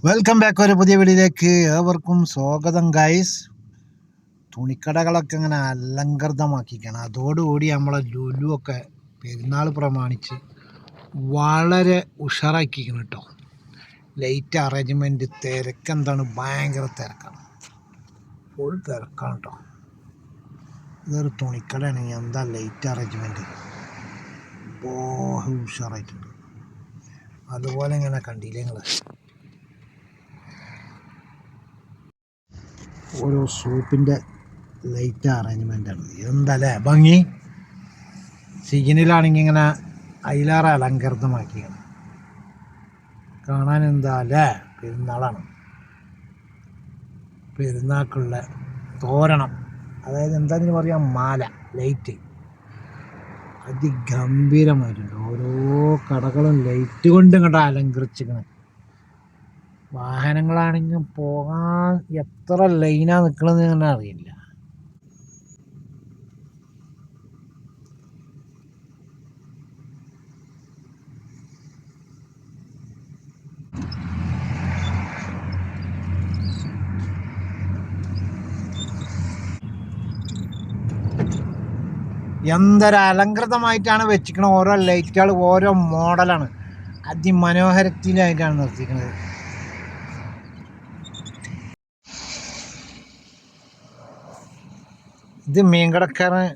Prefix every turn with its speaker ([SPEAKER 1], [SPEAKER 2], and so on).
[SPEAKER 1] Welcome back ഒരു പുതിയ വീഡിയോയിലേക്ക് ഏവർക്കും സ്വാഗതം ഗൈസ്. തുണിക്കടകളൊക്കെ ഇങ്ങനെ അലങ്കൃതമാക്കിക്കണം. അതോടുകൂടി നമ്മളെ ലുലു ഒക്കെ പെരുന്നാൾ പ്രമാണിച്ച് വളരെ ഉഷാറാക്കിക്കണം കേട്ടോ. ലൈറ്റ് അറേഞ്ച്മെൻറ്റ് തിരക്കെന്താണ്, ഭയങ്കര തിരക്കാണ്, ഫുൾ തിരക്കാണ് കേട്ടോ. ഇതൊരു തുണിക്കടയാണെങ്കിൽ എന്താ ലൈറ്റ് അറേഞ്ച്മെൻറ്റ്, ഉഷാറായിട്ടുണ്ട്. അതുപോലെ ഇങ്ങനെ കണ്ടില്ലേ നിങ്ങൾ, ഓരോ സോപ്പിൻ്റെ ലൈറ്റ് അറേഞ്ച്മെൻ്റാണ്. എന്തല്ലേ ഭംഗി. സിഗ്നലാണെങ്കിൽ ഇങ്ങനെ അയിലാറെ അലങ്കൃതമാക്കിയാണ് കാണാൻ. എന്താ അല്ലേ, പെരുന്നാളാണ്, പെരുന്നാൾക്കുള്ള തോരണം, അതായത് എന്താണെന്ന് പറയാം, മാല ലൈറ്റ് അതിഗംഭീരമായിട്ടുണ്ട്. ഓരോ കടകളും ലൈറ്റ് കൊണ്ട് ഇങ്ങോട്ട് അലങ്കരിച്ചിരിക്കണം. വാഹനങ്ങളാണെങ്കിൽ പോകാൻ എത്ര ലൈനാണ് നിൽക്കണമെന്ന് തന്നെ അറിയില്ല. എന്തൊരു അലങ്കൃതമായിട്ടാണ് വെച്ചിരിക്കുന്നത്. ഓരോ ലൈറ്റുകൾ ഓരോ മോഡലാണ്, അതിമനോഹരത്തിലായിട്ടാണ് നിർത്തിക്കുന്നത്. ഇത് മീൻകടക്കാരൻ